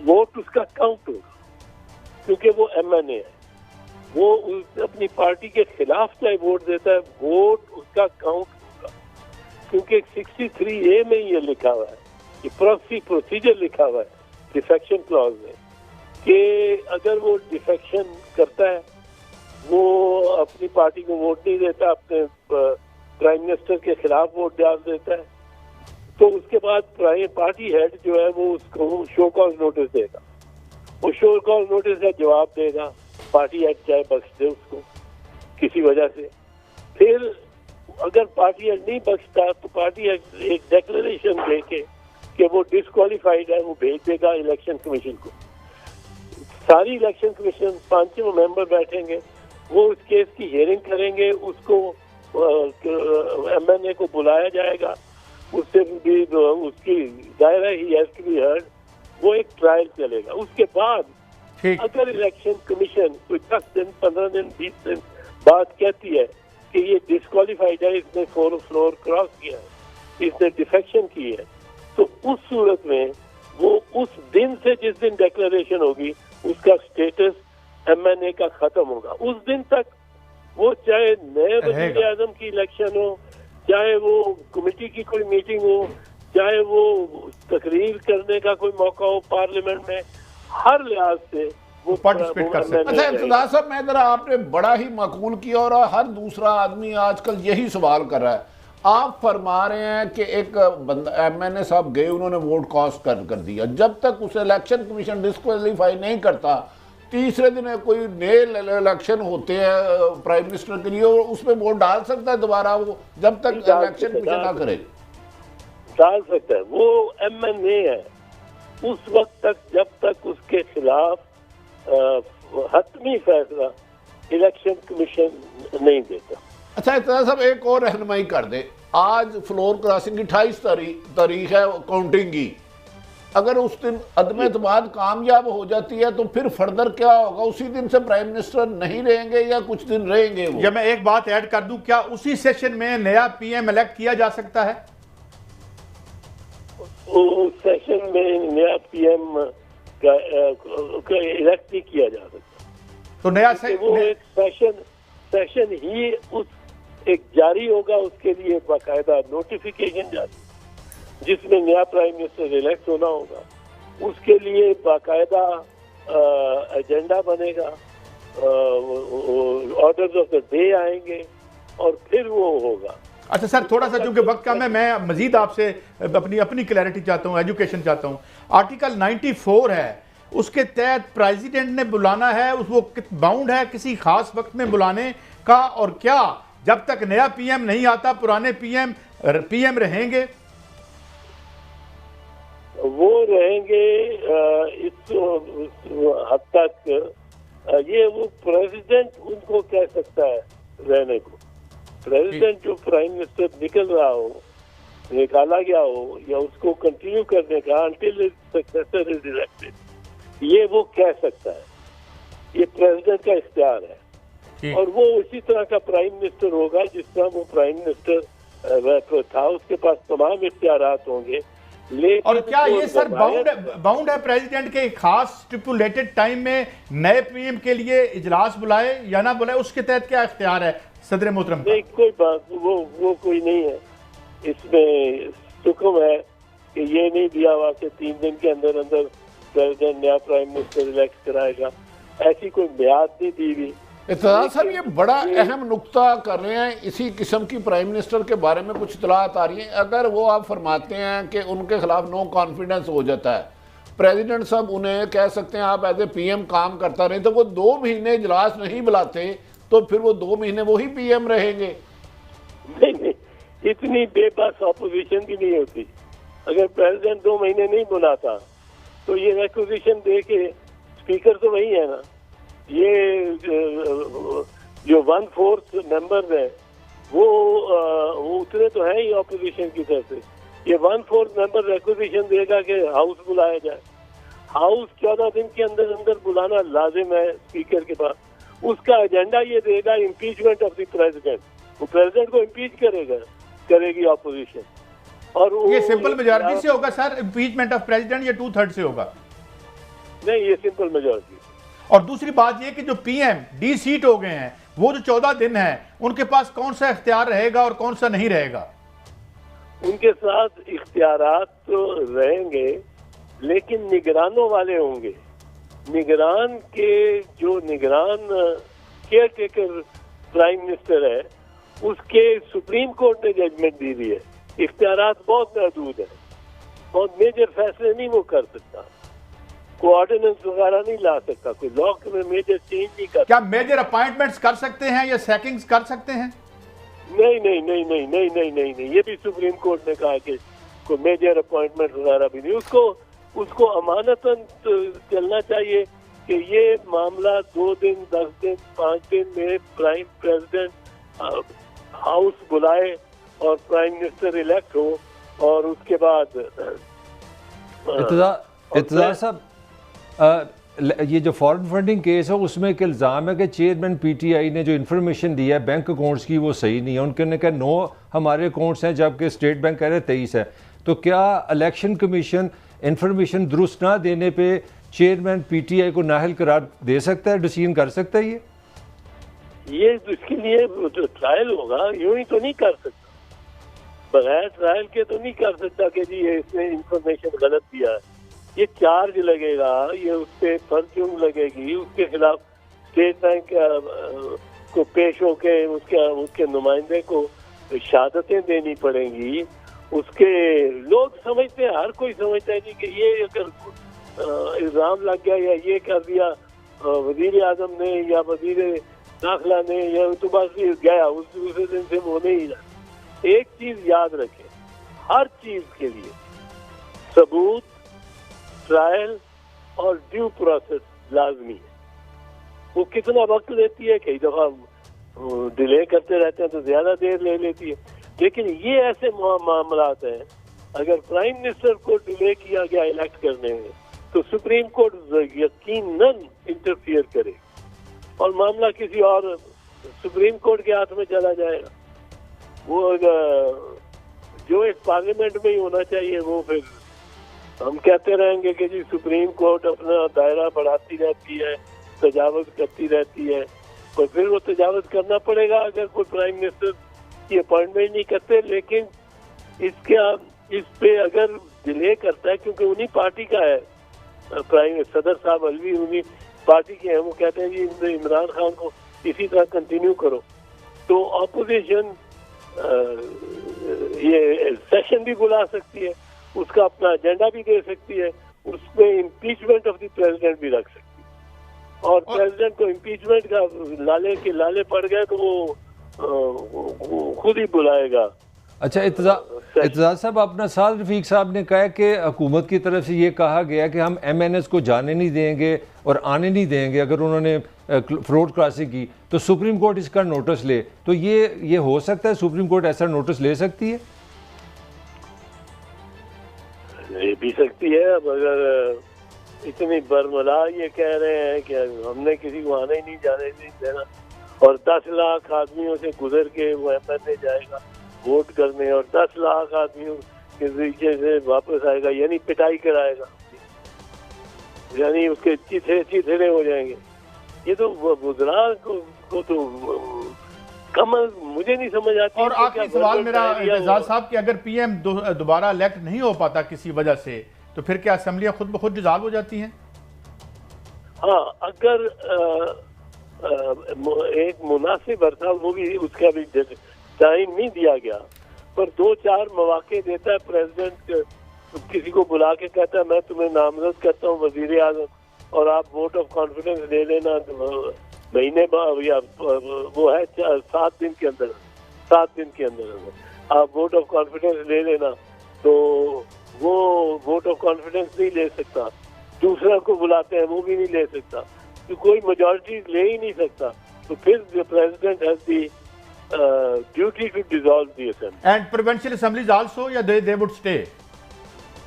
वोट उसका काउंट होगा, क्योंकि वो MNA है, वो अपनी पार्टी के खिलाफ चाहे वोट देता है, वोट उसका काउंट होगा, क्योंकि 63A में ये लिखा हुआ है, ये प्रॉक्सी प्रोसीजर लिखा हुआ है डिफेक्शन क्लॉज में, कि अगर वो डिफेक्शन करता है, वो अपनी पार्टी को वोट नहीं देता, अपने प्राइम मिनिस्टर के खिलाफ वोट डाल देता है, तो उसके बाद पार्टी हेड जो है वो उसको शो कॉज नोटिस देगा, वो शो कॉज नोटिस का जवाब देगा, पार्टी हेड चाहे बख्श दे उसको किसी वजह से। फिर अगर पार्टी हेड नहीं बख्शता तो पार्टी हेड एक डिक्लेरेशन दे के कि वो डिस्क्वालिफाइड है, वो भेज देगा इलेक्शन कमीशन को। सारी इलेक्शन कमीशन 5 मेंबर बैठेंगे, वो उस केस की हियरिंग करेंगे, उसको MNA को बुलाया जाएगा, उससे भी उसकी दायरा ही हैज टू बी हर्ड, वो एक ट्रायल चलेगा। उसके बाद अगर इलेक्शन कमीशन कोई 10 दिन 15 दिन 20 दिन बाद कहती है कि ये डिस्क्वालिफाइड है, इसने फ्लोर क्रॉस किया है, इसने डिफेक्शन की है, तो उस सूरत में वो उस दिन से जिस दिन डिक्लेरेशन होगी उसका स्टेटस MNA का खत्म होगा। उस दिन तक वो चाहे नए वज़ीर आज़म की इलेक्शन हो, चाहे वो कमेटी की कोई मीटिंग हो, चाहे वो तकरीर करने का कोई मौका हो पार्लियामेंट में, हर लिहाज से वो पार्टिसिपेट कर सकते हैं। अच्छा इब्तिदा साहब, मैं जरा आपने बड़ा ही मकबूल किया और हर दूसरा आदमी आजकल यही सवाल कर रहा है। आप फरमा रहे हैं कि एक बंदा MNA साहब गए, उन्होंने वोट कास्ट कर दिया, जब तक उसे इलेक्शन कमीशन डिस्क्वालीफाई नहीं करता, तीसरे दिन कोई नए इलेक्शन होते हैं प्राइम मिनिस्टर के लिए, और उसमें वोट डाल सकता है दोबारा, वो जब तक इलेक्शन कमीशन ना करे डाल सकता है। वो MNA है उस वक्त तक जब तक उसके खिलाफ हतमी फैसला इलेक्शन कमीशन नहीं देता। अच्छा इतना सब एक और रहनुमाई कर दे, आज फ्लोर क्रॉसिंग की 28 तारीख है काउंटिंग की, अगर उस दिन अदम एतमाद कामयाब हो जाती है तो फिर फर्दर क्या होगा? उसी दिन से प्राइम मिनिस्टर नहीं रहेंगे या कुछ दिन रहेंगे वो? या मैं एक बात ऐड कर दूं, क्या उसी सेशन में नया PM इलेक्ट किया जा सकता है? उस सेशन में नया PM का इलेक्ट नहीं किया जा सकता, तो नया वो एक सेशन ही उस एक जारी होगा, उसके लिए बाकायदा नोटिफिकेशन जारी जिसमें नया प्राइम मिनिस्टर इलेक्ट होना होगा, उसके लिए बाकायदा एजेंडा बनेगा, ऑर्डर्स ऑफ द डे आएंगे और फिर वो होगा। अच्छा सर, थोड़ा सा चूंकि वक्त कम है, मैं मजीद आपसे अपनी क्लैरिटी चाहता हूँ, एजुकेशन चाहता हूँ। आर्टिकल 94 है, उसके तहत प्रेसिडेंट ने बुलाना है, वो बाउंड है किसी खास वक्त में बुलाने का, और क्या जब तक नया पीएम नहीं आता पुराने पीएम रहेंगे? वो रहेंगे इस हद तक। ये वो प्रेसिडेंट उनको कह सकता है रहने को। प्रेसिडेंट जो प्राइम मिनिस्टर निकल रहा हो, निकाला गया हो, या उसको कंटिन्यू करने का अंटिल सक्सेसर इज इलेक्टेड, ये वो कह सकता है। ये प्रेसिडेंट का इख्तियार है और वो उसी तरह का प्राइम मिनिस्टर होगा जिस तरह वो प्राइम मिनिस्टर था, उसके पास तमाम इख्तियारात होंगे। और क्या ये सर बाउंड है प्रेसिडेंट के खास स्टिपुलेटेड टाइम में नए पीएम के लिए इजलास बुलाए या ना बुलाए, उसके तहत क्या इख्तियार है सदर मोहतरम? नहीं, कोई बात वो कोई नहीं है इसमें। हुक्म है कि ये नहीं दिया हुआ कि 3 दिन के अंदर अंदर प्रेसिडेंट नया प्राइम मिनिस्टर इलेक्ट कराएगा, ऐसी कोई मियाद नहीं दी हुई। इत्तला साहब ये बड़ा अहम नुक्ता कर रहे हैं, इसी किस्म की प्राइम मिनिस्टर के बारे में कुछ इतलात आ रही हैं। अगर वो आप फरमाते हैं कि उनके खिलाफ नो कॉन्फिडेंस हो जाता है, प्रेसिडेंट साहब उन्हें कह सकते हैं आप एज ए पीएम काम करता रहे, तो वो 2 महीने इजलास नहीं बुलाते तो फिर वो 2 महीने वही पीएम रहेंगे। नहीं, इतनी बेबस ऑपोजिशन भी नहीं होती। अगर प्रेसिडेंट 2 महीने नहीं बुलाता तो ये रिक्वेजिशन दे के, स्पीकर तो वही है ना, ये जो 1/4 मेंबर है वो उतने तो है ही ऑपोजिशन की तरफ से। ये 1/4 मेंबर रिक्वेजिशन देगा कि हाउस बुलाया जाए। हाउस 14 दिन के अंदर अंदर बुलाना लाजिम है स्पीकर के पास। उसका एजेंडा ये देगा इम्पीचमेंट ऑफ द प्रेसिडेंट। वो प्रेसिडेंट को इम्पीच करेगी ऑपोजिशन। और ये सिंपल मेजॉरिटी से होगा सर इम्पीचमेंट ऑफ प्रेसिडेंट, या 2/3 से होगा? नहीं, ये सिंपल मेजॉरिटी। और दूसरी बात ये कि जो पीएम डी सीट हो गए हैं, वो जो 14 दिन है, उनके पास कौन सा इख्तियार रहेगा और कौन सा नहीं रहेगा? उनके साथ इख्तियारात तो रहेंगे लेकिन निगरानों वाले होंगे। निगरान के जो निगरान केयर टेकर प्राइम मिनिस्टर है, उसके सुप्रीम कोर्ट ने जजमेंट दी हुई है। इख्तियारात बहुत महदूद है, बहुत मेजर फैसले नहीं वो कर सकता, कोऑर्डिनेंस वगैरह नहीं ला सकता, कोई लॉ में मेजर चेंज नहीं कर। क्या मेजर अपॉइंटमेंट्स कर सकते हैं या सैकिंग्स कर सकते हैं? नहीं, ये भी सुप्रीम कोर्ट ने कहा कि कोई मेजर अपॉइंटमेंट वगैरह भी नहीं। उसको अमानतन चलना चाहिए कि ये मामला 2 दिन, 10 दिन, 5 दिन में प्राइम प्रेसिडेंट हाउस बुलाए और प्राइम मिनिस्टर इलेक्ट हो, और उसके बाद इत्तला साहब ये जो फॉरेन फंडिंग केस है उसमें एक इल्ज़ाम है कि चेयरमैन पीटीआई ने जो इन्फॉर्मेशन दी है बैंक अकाउंट्स की वो सही नहीं है। उनके कहा 9 हमारे अकाउंट्स हैं जबकि स्टेट बैंक कह रहे 23 है। तो क्या इलेक्शन कमीशन इन्फॉर्मेशन दुरुस्त ना देने पे चेयरमैन पीटीआई को नाअहल करार दे सकता है, डिसीजन कर सकता है? ये इसके लिए तो ट्रायल होगा, यूं ही तो नहीं कर सकता, बगैर ट्रायल के तो नहीं कर सकता कि जी ये इसने इन्फॉर्मेशन गलत दिया है। ये चार्ज लगेगा, ये उस पर फर्ज्युम लगेगी, उसके खिलाफ स्टेट बैंक को पेश होके उसके नुमाइंदे को शहादतें देनी पड़ेंगी। उसके लोग समझते हैं, हर कोई समझता है कि ये अगर इल्ज़ाम लग गया या ये कर दिया वजीर आजम ने या वजीर दाखिला ने, या तो बस गया दूसरे दिन से वो नहीं रहा। एक चीज याद रखें, हर चीज के लिए सबूत, ट्रायल और ड्यू प्रोसेस लाजमी है। वो कितना वक्त लेती है, कई दफा डिले करते रहते हैं तो ज्यादा देर ले लेती है, लेकिन ये ऐसे मामलात हैं, अगर प्राइम मिनिस्टर को डिले किया गया इलेक्ट करने में तो सुप्रीम कोर्ट यकीनन इंटरफियर करे और मामला किसी और सुप्रीम कोर्ट के हाथ में चला जाएगा। वो जो एक पार्लियामेंट में ही होना चाहिए, वो फिर हम कहते रहेंगे कि जी सुप्रीम कोर्ट अपना दायरा बढ़ाती रहती है, तजावज करती रहती है, और फिर वो तजावज करना पड़ेगा अगर कोई प्राइम मिनिस्टर की अपॉइंटमेंट नहीं करते। लेकिन इस पे अगर डिले करता है, क्योंकि उन्हीं पार्टी का है प्राइम सदर साहब अलवी, उन्हीं पार्टी के हैं, वो कहते हैं जी इमरान खान को इसी तरह कंटिन्यू करो, तो ऑपोजिशन ये सेशन भी बुला सकती है, उसका अपना एजेंडा भी दे सकती है, उसमें इम्पीचमेंट ऑफ द प्रेसिडेंट भी रख सकती है। और प्रेसिडेंट को इम्पीचमेंट का लाले पड़ गए तो वो खुद ही बुलाएगा। अच्छा, इत्तेज़ाज़ साहब, अपना साद रफीक साहब ने कहा कि हुकूमत की तरफ से ये कहा गया कि हम MNS को जाने नहीं देंगे और आने नहीं देंगे अगर उन्होंने फ्रॉड क्रॉसिंग की, तो सुप्रीम कोर्ट इसका नोटिस ले। तो ये हो सकता है सुप्रीम कोर्ट ऐसा नोटिस ले सकती है? ले भी सकती है। अब अगर इतनी बरमला ये कह रहे हैं कि हमने किसी को आने ही नहीं जाने नहीं देना, और 10 लाख आदमियों से गुजर के वो MNA जाएगा वोट करने, और 10 लाख आदमियों के नीचे से वापस आएगा, यानी पिटाई कराएगा, यानी उसके चिथड़े हो जाएंगे। ये तो वज़रार को तो कमल मुझे नहीं समझ आती। और आखिरी सवाल मेरा इत्तेज़ाज़ साहब कि अगर PM दोबारा इलेक्ट नहीं हो पाता किसी वजह से, तो फिर क्या असेंबलियां खुद ब खुद डिसॉल्व हो जाती हैं? हाँ, अगर एक मुनासिब अर्था, वो भी उसका भी टाइम नहीं दिया गया, पर 2-4 मौके देता है प्रेसिडेंट, किसी को बुला के कहता है मैं तुम्हें नामजद करता हूँ वजीर आज़म, और आप वोट ऑफ कॉन्फिडेंस ले लेना महीने या वो है 7 दिन के अंदर, 7 दिन के अंदर आप वोट ऑफ कॉन्फिडेंस ले लेना, तो वो वोट ऑफ कॉन्फिडेंस नहीं ले सकता। दूसरा को बुलाते हैं वो भी नहीं ले सकता, तो कोई मेजॉरिटी ले ही नहीं सकता। तो फिर the president has the duty to dissolve the assembly. And provincial assemblies also, या दे वुड स्टे?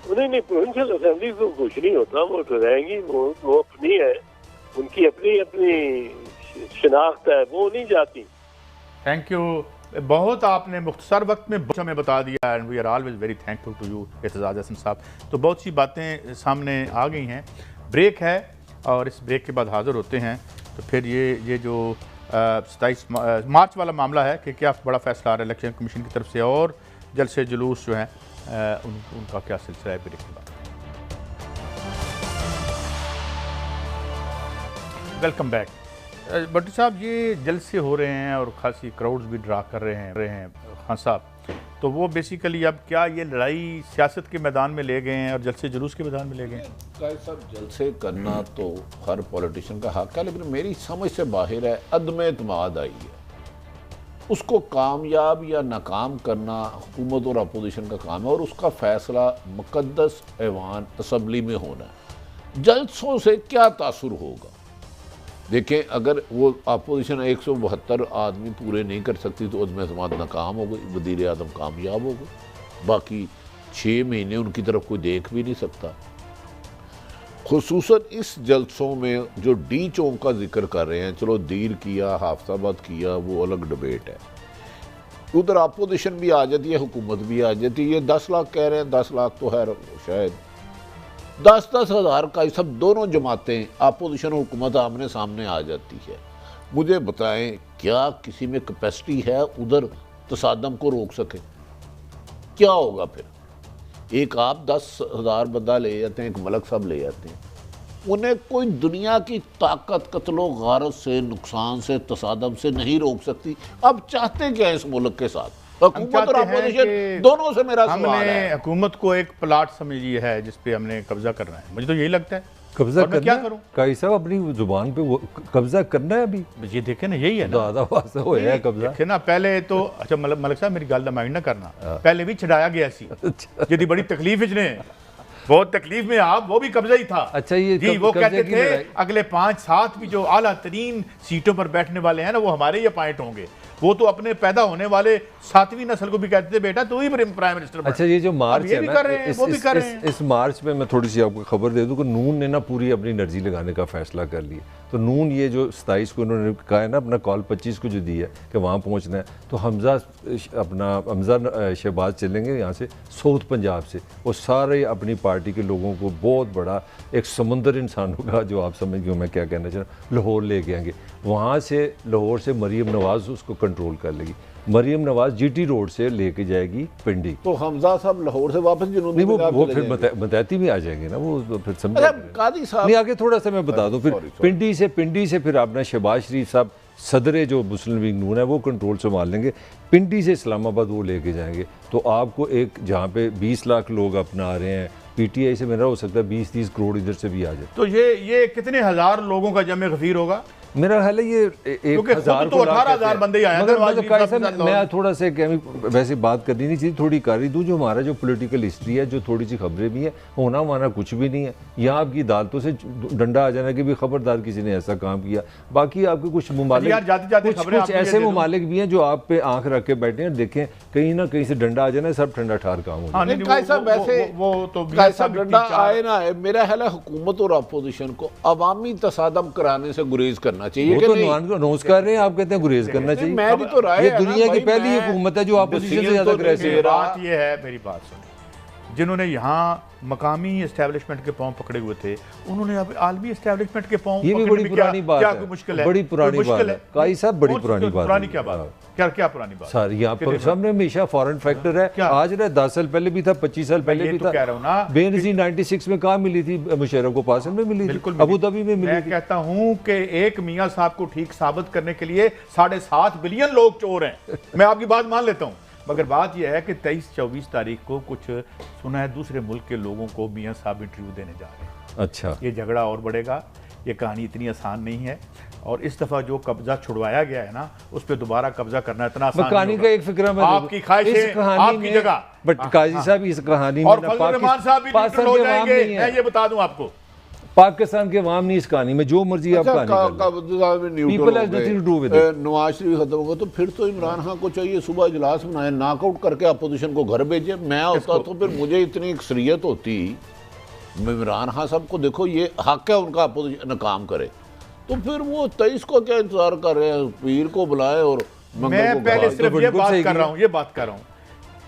नहीं, प्रोविंशियल असेंबली को कुछ नहीं होता, वो तो रहेंगी, वो अपनी है, उनकी अपनी शिनाख्त है, वो नहीं जाती। Thank you. बहुत आपने मुख्तसर वक्त में हमें बता दिया, and we are always very thankful to you Ittezaz Hasan साहब। तो बहुत सी बातें सामने आ गई हैं। ब्रेक है और इस ब्रेक के बाद हाज़िर होते हैं। तो फिर ये जो 27 मार्च वाला मामला है कि क्या बड़ा फैसला आ रहा है इलेक्शन कमीशन की तरफ से, और जलसे जुलूस जो हैं उनका क्या सिलसिला है ब्रेक के बाद। Welcome back. भट्टी साहब, ये जलसे हो रहे हैं और खासी क्राउड्स भी ड्रा कर रहे हैं खान साहब, तो वो बेसिकली अब क्या ये लड़ाई सियासत के मैदान में ले गए हैं और जलसे जुलूस के मैदान में ले गए हैं? सब जलसे करना तो हर पॉलिटिशियन का हक है, लेकिन मेरी समझ से बाहर है, अदम एतमाद आई है। उसको कामयाब या नाकाम करना हुकूमत और अपोजिशन का काम है, और उसका फैसला मुकद्दस ऐवान असम्बली में होना है। जलसों से क्या तासुर होगा? देखें, अगर वो अपोजिशन 172 आदमी पूरे नहीं कर सकती तो अदम एतमाद नाकाम हो गई, वज़ीर आज़म कामयाब हो गई। बाकी 6 महीने उनकी तरफ कोई देख भी नहीं सकता। खुसूसन इस जलसों में जो डी चौक का जिक्र कर रहे हैं, चलो दीर किया, हाफिजाबाद किया, वो अलग डिबेट है। उधर अपोजिशन भी आ जाती है, हुकूमत भी आ जाती है। ये 10 लाख कह रहे हैं, 10 लाख तो है शायद 10-10 हज़ार का सब दोनों जमातें अपोजिशन और हुकूमत आमने सामने आ जाती है। मुझे बताएं, क्या किसी में कैपेसिटी है उधर तसादम को रोक सके? क्या होगा फिर? एक आप 10,000 बंदा ले जाते हैं, एक मलक साहब ले जाते हैं, उन्हें कोई दुनिया की ताकत कत्लो गारत से, नुकसान से, तसादम से नहीं रोक सकती। अब चाहते क्या है इस मुल्क के साथ? हुकूमत और अपोजिशन दोनों से मेरा सवाल है। हमने हुकूमत को एक प्लाट समझ लिया है जिस पे हमने कब्जा करना है, मुझे तो यही लगता है। कब्जा करना, क्या करूं? काई साहब अपनी जुबान पे वो कब्जा करना है अभी। ये देखे ना, यही है ना, दादा वास्ता हो है कब्जा। देखे ना, पहले तो अच्छा मलक साहब मेरी गल दा माइंड ना करना, पहले भी छड़ाया गया सी, यदि बड़ी तकलीफ इचने बहुत तकलीफ में आप, वो भी कब्जा ही था। अच्छा, ये जी वो कहते थे अगले 5-7 भी जो आला तरीन सीटों पर बैठने वाले हैं ना, वो हमारे ही अपॉइंट होंगे। वो तो अपने पैदा होने वाले 7वीं नस्ल को भी कहते थे बेटा तू ही प्राइम मिनिस्टर। अच्छा, ये जो मार्च है ना, इस मार्च में मैं थोड़ी सी आपको खबर दे दूं कि नून ने ना पूरी अपनी एनर्जी लगाने का फैसला कर लिया। तो नून ये जो 27 को उन्होंने कहा है ना, अपना कॉल 25 को जो दी है कि वहाँ पहुँचना है, तो हमजा शहबाज चलेंगे यहाँ से साउथ पंजाब से, वो सारे अपनी पार्टी के लोगों को बहुत बड़ा एक समुंदर इंसानों का, जो आप समझ गए मैं क्या कहना चाह रहा हूँ, लाहौर लेके आएंगे। वहाँ से लाहौर से मरीम नवाज़ उसको कंट्रोल कर लेगी। मरीम नवाज GT रोड से लेके जाएगी पिंडी। तो हमजा साहब लाहौर से वापस जुनून में वो फिर मतैती में आ जाएंगे ना, वो फिर समझा कादी साहब नहीं। आगे थोड़ा सा मैं बता दूं, फिर पिंडी से फिर अपना शहबाज शरीफ साहब सदर जो मुस्लिम लीग नून है वो कंट्रोल संभाल लेंगे। पिंडी से इस्लामाबाद वो लेके जाएंगे। तो आपको एक जहाँ पे 20 लाख लोग अपना आ रहे हैं, PTI से मेरा हो सकता है 20-30 करोड़ इधर से भी आ जाए। तो ये कितने हज़ार लोगों का जमे गफीर होगा? मेरा ख्याल है ये 1000 तो 18,000 बंदे ही आए थे। मैं थोड़ा सा वैसे बात करनी नहीं चाहिए, थोड़ी कर ही दूँ। जो हमारा जो पॉलिटिकल हिस्ट्री है, जो थोड़ी सी खबरें भी हैं, होना माना कुछ भी नहीं है। यहाँ आपकी अदालतों से डंडा आ जाना कि भी खबरदार किसी ने ऐसा काम किया। बाकी आपके कुछ ममालिक, कुछ ऐसे ममालिक भी हैं जो आप पे आंख रख के बैठे हैं, देखें कहीं ना कहीं से डंडा आ जाना, सब ठंडा ठार काम हो जाए। डंडा आए ना आए, मेरा ख्याल है हुकूमत और अपोजिशन को अवामी तसादम कराने से गुरेज करना चाहिए। तो अनाउंस कर रहे हैं, आप कहते हैं गुरेज करना चाहिए। मैं भी तो राय, ये दुनिया की पहली हुकूमत है जो अपोजिशन से ज्यादा अग्रेसिव है। बात ये है, मेरी बात सुनिए, जिन्होंने यहाँ मकामी एस्टेब्लिशमेंट के पांव पकड़े हुए थे, उन्होंने अब आलमी एस्टेब्लिशमेंट के पांव, ये भी बड़ी पुरानी बात है। क्या कोई मुश्किल है? बड़ी पुरानी बात है काई साहब, बड़ी पुरानी बात है। पुरानी क्या बात? क्या पुरानी बात सर? यहाँ पर सामने हमेशा फॉरेन फैक्टर है। आज ना 10 साल पहले भी था, 25 साल पहले भी था। कह रहा हूँ ना, बेनजीर 96 में कहाँ मिली थी? मुशर्रफ को पास में मिली थी, अबू धाबी में मिली थी। मैं कहता हूँ कि एक मियाँ साहब को ठीक साबित करने के लिए 7.5 बिलियन लोग चोर हैं। मैं आपकी बात मान लेता हूँ, मगर बात यह है कि 23-24 तारीख को कुछ सुना है दूसरे मुल्क के लोगों को मियाँ साहब इंटरव्यू देने जा रहे हैं। अच्छा, ये झगड़ा और बढ़ेगा। ये कहानी इतनी आसान नहीं है, और इस दफा जो कब्जा छुड़वाया गया है ना, उस पर दोबारा कब्जा करना इतना आसान कहानी का एक फिक्र में आपकी ख्वाहिश आपकी जगह, बट काजी साहब इस कहानी में और फजल रहमान साहब भी न्यूट्रल हो जाएंगे, मैं ये बता दूं आपको। पाकिस्तान के अवाम नहीं इस कहानी में, जो मर्जी आप कहानी नवाज शरीफ खत्म होगा तो फिर तो इमरान खान को चाहिए सुबह इजलास बनाए, नॉकआउट करके अपोजिशन को घर भेजे। मैं होता तो फिर मुझे इतनी अक्सरियत होती, इमरान खान साहब को देखो ये हक है उनका अपोजिशन काम करे, तो फिर वो 23 को क्या इंतजार कर रहे हैं? पीर को बुलाए और मैं पहले सिर्फ ये बात कर रहा हूँ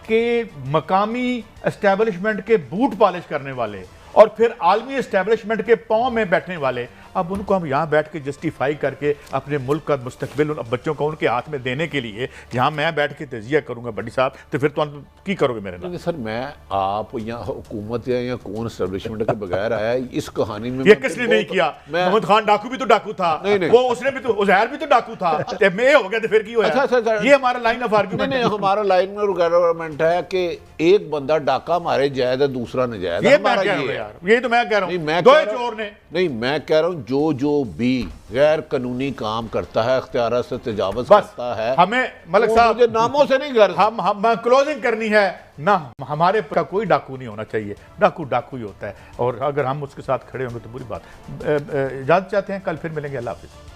कि मकामी एस्टेब्लिशमेंट के बूट पॉलिश करने वाले और फिर आलमी एस्टेब्लिशमेंट के पांव में बैठने वाले, अब उनको हम यहाँ बैठ के जस्टिफाई करके अपने मुल्क का मुस्तकबिल उन बच्चों को उनके हाथ में देने के लिए यहाँ मैं बैठ के तजिया करूँगा बड़ी साहब, तो फिर तो आप की करोगे मेरे नाम? सर मैं आप यहाँ हुकूमत या कौन एस्टेब्लिशमेंट के बगैर आया इस कहानी में? ये किसने नहीं किया? मोहम्मद खान डाकू भी तो डाकू था, वो उसने भी तो, उजैर भी तो डाकू था, मैं हो गया तो फिर की होया? ये हमारा लाइन ऑफ आर्गुमेंट नहीं, हमारा लाइन ऑफ आर्गुमेंट है कि एक बंदा डाका मारे जायज है, दूसरा नजायज। ये मैं कह रहा हूँ यार, ये तो मैं कह रहा हूँ, दो चोर ने नहीं, मैं कह रहा हूँ जो भी गैर कानूनी काम करता है, अख्तियार से तजावुज करता है, हमें मलिक साहब मुझे नामों से नहीं कर, हम क्लोजिंग करनी है ना, हमारे का कोई डाकू नहीं होना चाहिए, डाकू डाकू ही होता है, और अगर हम उसके साथ खड़े होंगे तो बुरी बात। इजाजत चाहते हैं, कल फिर मिलेंगे, अल्लाह हाफिज़।